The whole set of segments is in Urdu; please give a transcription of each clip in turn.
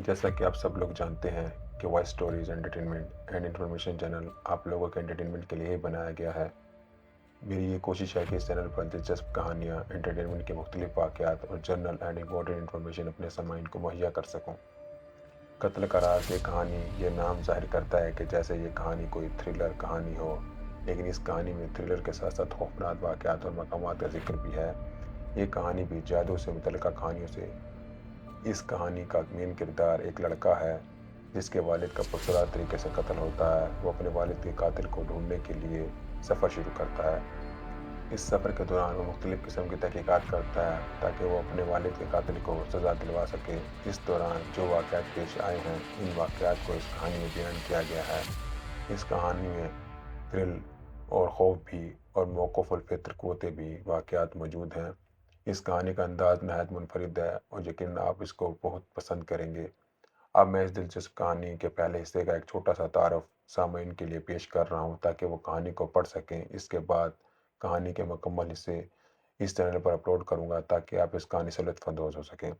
جیسا کہ آپ سب لوگ جانتے ہیں کہ Voice Stories entertainment and information channel آپ لوگوں کے انٹرٹینمنٹ کے لیے ہی بنایا گیا ہے۔ میری یہ کوشش ہے کہ اس چینل پر دلچسپ کہانیاں، انٹرٹینمنٹ کے مختلف واقعات اور جرنل اینڈ امپورٹنٹ انفارمیشن اپنے سامعین کو مہیا کر سکوں۔ قتل کا راز یہ کہانی یہ نام ظاہر کرتا ہے کہ جیسے یہ کہانی کوئی تھرلر کہانی ہو، لیکن اس کہانی میں تھرلر کے ساتھ ساتھ خوفناک واقعات اور مقامات کا ذکر بھی ہے۔ یہ کہانی بھی جادو سے متعلقہ کہانیوں سے۔ اس کہانی کا مین کردار ایک لڑکا ہے جس کے والد کا پرسرار طریقے سے قتل ہوتا ہے۔ وہ اپنے والد کے قاتل کو ڈھونڈنے کے لیے سفر شروع کرتا ہے۔ اس سفر کے دوران وہ مختلف قسم کی تحقیقات کرتا ہے تاکہ وہ اپنے والد کے قاتل کو سزا دلوا سکے۔ اس دوران جو واقعات پیش آئے ہیں، ان واقعات کو اس کہانی میں بیان کیا گیا ہے۔ اس کہانی میں تھرل اور خوف بھی اور موقف الفطر قوتیں بھی واقعات موجود ہیں۔ اس کہانی کا انداز نہایت منفرد ہے اور یقیناً آپ اس کو بہت پسند کریں گے۔ اب میں اس دلچسپ کہانی کے پہلے حصے کا ایک چھوٹا سا تعارف سامعین کے لیے پیش کر رہا ہوں تاکہ وہ کہانی کو پڑھ سکیں۔ اس کے بعد کہانی کے مکمل حصے اس چینل پر اپلوڈ کروں گا تاکہ آپ اس کہانی سے لطف اندوز ہو سکیں۔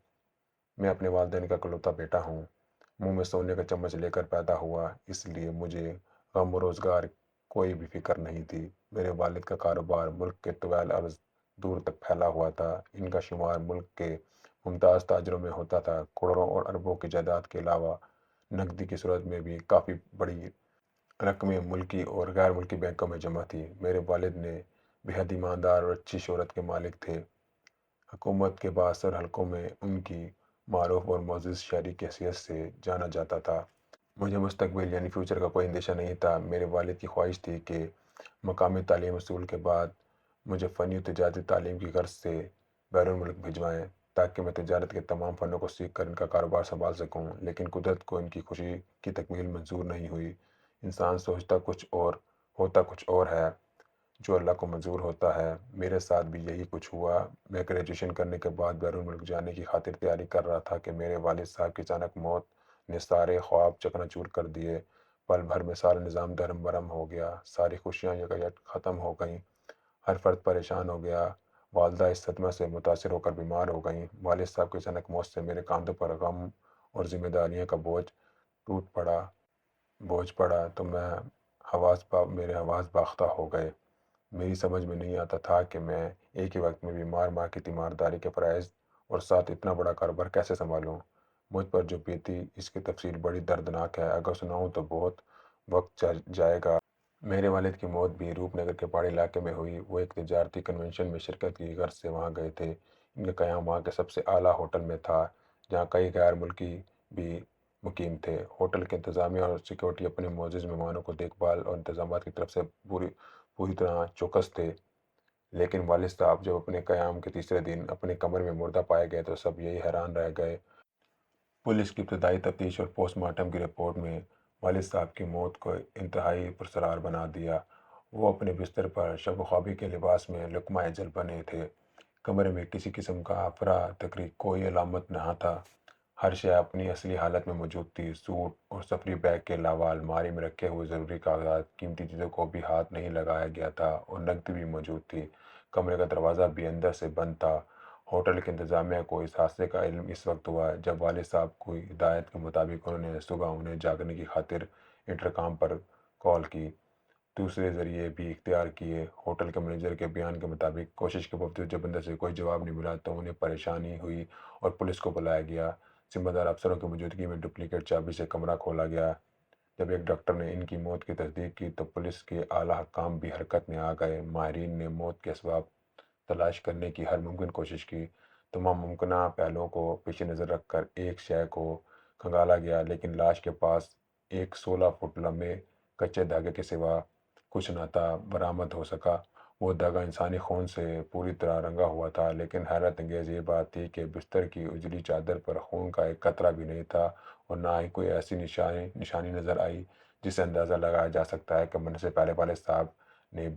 میں اپنے والدین کا اکلوتا بیٹا ہوں۔ منہ میں سونے کا چمچ لے کر پیدا ہوا، اس لیے مجھے غم و روزگار کوئی بھی فکر نہیں تھی۔ میرے والد کا کاروبار ملک کے طویل عرض دور تک پھیلا ہوا تھا۔ ان کا شمار ملک کے ممتاز تاجروں میں ہوتا تھا۔ کروڑوں اور اربوں کی جائیداد کے علاوہ نقدی کی صورت میں بھی کافی بڑی رقمیں ملکی اور غیر ملکی بینکوں میں جمع تھی۔ میرے والد نے بے حد ایماندار اور اچھی شہرت کے مالک تھے۔ حکومت کے بااثر حلقوں میں ان کی معروف اور معزز شہری کی حیثیت سے جانا جاتا تھا۔ مجھے مستقبل یعنی فیوچر کا کوئی اندیشہ نہیں تھا۔ میرے والد کی خواہش تھی کہ مقامی تعلیم حصول کے بعد مجھے فنی و تجارتی تعلیم کی غرض سے بیرون ملک بھجوائیں تاکہ میں تجارت کے تمام فنوں کو سیکھ کر ان کا کاروبار سنبھال سکوں، لیکن قدرت کو ان کی خوشی کی تکمیل منظور نہیں ہوئی۔ انسان سوچتا کچھ اور ہوتا کچھ اور ہے جو اللہ کو منظور ہوتا ہے۔ میرے ساتھ بھی یہی کچھ ہوا۔ میں گریجویشن کرنے کے بعد بیرون ملک جانے کی خاطر تیاری کر رہا تھا کہ میرے والد صاحب کی اچانک موت نے سارے خواب چکنا چور کر دیے۔ پل بھر میں سارا نظام دھرم برہم ہو گیا، ساری خوشیاں یکایک ختم ہو گئیں، ہر فرد پریشان ہو گیا۔ والدہ اس صدمہ سے متاثر ہو کر بیمار ہو گئیں۔ والد صاحب کی اچانک موت سے میرے کاندھوں پر غم اور ذمہ داریوں کا بوجھ پڑا تو میرے حواس باختہ ہو گئے۔ میری سمجھ میں نہیں آتا تھا کہ میں ایک ہی وقت میں بیمار ماں کی تیمارداری کے فرائض اور ساتھ اتنا بڑا کاروبار کیسے سنبھالوں۔ مجھ پر جو بیتی اس کی تفصیل بڑی دردناک ہے، اگر سناؤں تو بہت وقت جائے گا۔ میرے والد کی موت بھی روپ نگر کے پہاڑی علاقے میں ہوئی۔ وہ ایک تجارتی کنونشن میں شرکت کی غرض سے وہاں گئے تھے۔ ان کا قیام وہاں کے سب سے اعلیٰ ہوٹل میں تھا جہاں کئی غیر ملکی بھی مقیم تھے۔ ہوٹل کے انتظامیہ اور سیکورٹی اپنے معزز مہمانوں کو دیکھ بھال اور انتظامات کی طرف سے پوری طرح چوکس تھے، لیکن والد صاحب جب اپنے قیام کے تیسرے دن اپنے کمرے میں مردہ پائے گئے تو سب یہی حیران رہ گئے۔ پولیس کی ابتدائی تفتیش اور پوسٹ مارٹم کی رپورٹ میں والد صاحب کی موت کو انتہائی پرسرار بنا دیا۔ وہ اپنے بستر پر شب و خوابی کے لباس میں لقمہ اجل بنے تھے۔ کمرے میں کسی قسم کا افراتفری کوئی علامت نہ تھا۔ ہر شے اپنی اصلی حالت میں موجود تھی۔ سوٹ اور سفری بیگ کے علاوہ الماری میں رکھے ہوئے ضروری کاغذات، قیمتی چیزوں کو بھی ہاتھ نہیں لگایا گیا تھا اور نقد بھی موجود تھی۔ کمرے کا دروازہ بھی اندر سے بند تھا۔ ہوٹل کے انتظامیہ کو اس حادثے کا علم اس وقت ہوا جب والد صاحب کی ہدایت کے مطابق انہوں نے صبح انہیں جاگنے کی خاطر انٹرکام پر کال کی۔ دوسرے ذریعے بھی اختیار کیے۔ ہوٹل کے مینیجر کے بیان کے مطابق کوشش کے باوجود جب اندر سے کوئی جواب نہیں ملا تو انہیں پریشانی ہوئی اور پولیس کو بلایا گیا۔ ذمہ دار افسروں کی موجودگی میں ڈپلیکیٹ چابی سے کمرہ کھولا گیا۔ جب ایک ڈاکٹر نے ان کی موت کی تصدیق کی تو پولیس کے اعلیٰ حکام بھی حرکت میں آ گئے۔ ماہرین نے موت کے اسباب تلاش کرنے کی ہر ممکن کوشش کی۔ تمام ممکنہ پہلوؤں کو پیش نظر رکھ کر ایک شے کو کھنگالا گیا، لیکن لاش کے پاس ایک 16 فٹ لمبے کچے دھاگے کے سوا کچھ نہ تھا۔ برآمد ہو سکا وہ دھاگا انسانی خون سے پوری طرح رنگا ہوا تھا، لیکن حیرت انگیز یہ بات تھی کہ بستر کی اجلی چادر پر خون کا ایک قطرہ بھی نہیں تھا اور نہ ہی کوئی ایسی نشانی نظر آئی جس سے اندازہ لگایا جا سکتا ہے کہ مرنے سے پہلے والد صاحب نے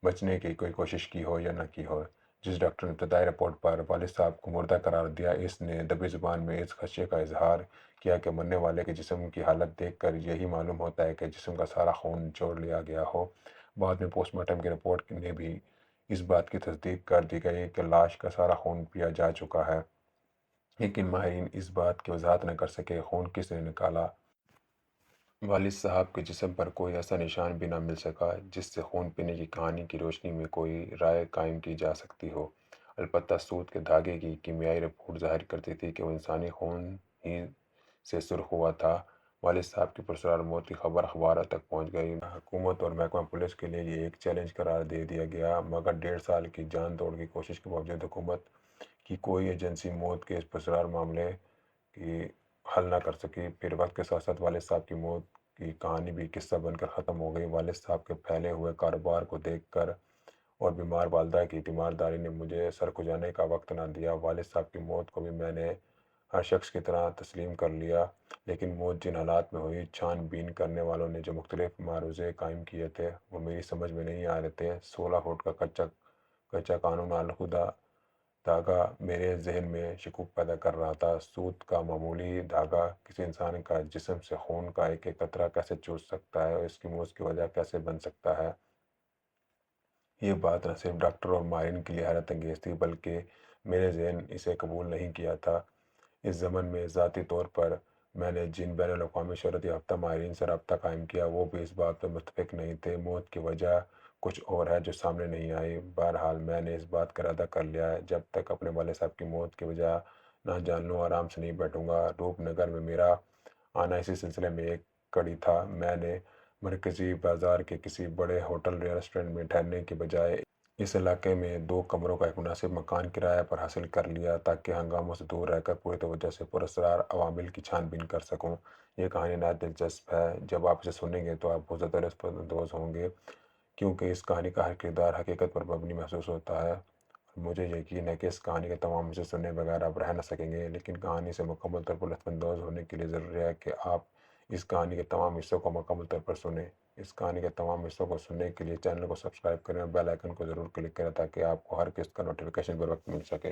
بچنے کی کوئی کوشش کی ہو یا نہ کی ہو۔ جس ڈاکٹر نے ابتدائی رپورٹ پر والد صاحب کو مردہ قرار دیا، اس نے دبی زبان میں اس خدشے کا اظہار کیا کہ مرنے والے کے جسم کی حالت دیکھ کر یہی معلوم ہوتا ہے کہ جسم کا سارا خون نچوڑ لیا گیا ہو۔ بعد میں پوسٹ مارٹم کی رپورٹ میں بھی اس بات کی تصدیق کر دی گئی کہ لاش کا سارا خون پیا جا چکا ہے۔ لیکن ماہرین اس بات کی وضاحت نہ کر سکے خون کس نے نکالا۔ والد صاحب کے جسم پر کوئی ایسا نشان بھی نہ مل سکا جس سے خون پینے کی کہانی کی روشنی میں کوئی رائے قائم کی جا سکتی ہو۔ البتہ سود کے دھاگے کی کیمیائی رپورٹ ظاہر کرتی تھی کہ وہ انسانی خون ہی سے سرخ ہوا تھا۔ والد صاحب کی پرسرار موت کی خبر اخبارات تک پہنچ گئی۔ حکومت اور محکمہ پولیس کے لیے یہ ایک چیلنج قرار دے دیا گیا، مگر 1.5 سال کی جان توڑ کی کوشش کے باوجود حکومت کی کوئی ایجنسی موت کے اس پرسرار معاملے کی حل نہ کر سکی۔ پھر وقت کے ساتھ ساتھ والد صاحب کی موت کی کہانی بھی قصہ بن کر ختم ہو گئی۔ والد صاحب کے پھیلے ہوئے کاروبار کو دیکھ کر اور بیمار والدہ کی تیمارداری نے مجھے سر کھجانے کا وقت نہ دیا۔ والد صاحب کی موت کو بھی میں نے ہر شخص کی طرح تسلیم کر لیا، لیکن موت جن حالات میں ہوئی، چھان بین کرنے والوں نے جو مختلف معروضے قائم کیے تھے وہ میری سمجھ میں نہیں آ رہے تھے۔ 16 فٹ کا کچا قانون آلودہ دھاگا میرے ذہن میں شکوک پیدا کر رہا تھا۔ سود کا معمولی دھاگا کسی انسان کا جسم سے خون کا ایک ایک قطرہ کیسے چوس سکتا ہے اور اس کی موت کی وجہ کیسے بن سکتا ہے؟ یہ بات نہ صرف ڈاکٹر اور ماہرین کے لیے حیرت انگیز تھی، بلکہ میرے ذہن اسے قبول نہیں کیا تھا۔ اس ضمن میں ذاتی طور پر میں نے جن بین الاقوامی شہرت یافتہ ماہرین سے رابطہ قائم کیا، وہ بھی اس بات پر متفق نہیں تھے۔ موت کی وجہ کچھ اور ہے جو سامنے نہیں آئی۔ بہرحال میں نے اس بات کا ارادہ کر لیا ہے، جب تک اپنے والد صاحب کی موت کی وجہ نہ جان لوں آرام سے نہیں بیٹھوں گا۔ روپ نگر میں میرا آنا اسی سلسلے میں ایک کڑی تھا۔ میں نے مرکزی بازار کے کسی بڑے ہوٹل یا ریسٹورنٹ میں ٹھہرنے کے بجائے اس علاقے میں 2 کمروں کا ایک مناسب مکان کرایہ پر حاصل کر لیا تاکہ ہنگاموں سے دور رہ کر پوری توجہ سے پراسرار عوامل کی چھان بین کر سکوں۔ یہ کہانی نہایت دلچسپ ہے۔ جب آپ اسے سنیں گے تو آپ بہت زیادہ لطف اندوز ہوں گے، کیونکہ اس کہانی کا ہر کردار حقیقت پر مبنی محسوس ہوتا ہے۔ مجھے یقین ہے کہ اس کہانی کے تمام حصے سننے بغیر آپ رہ نہ سکیں گے، لیکن کہانی سے مکمل طور پر لطف اندوز ہونے کے لیے ضروری ہے کہ آپ اس کہانی کے تمام حصوں کو مکمل طور پر سنیں۔ اس کہانی کے تمام حصوں کو سننے کے لیے چینل کو سبسکرائب کریں اور بیل آئیکن کو ضرور کلک کریں تاکہ آپ کو ہر قسط کا نوٹیفیکیشن بر وقت مل سکے۔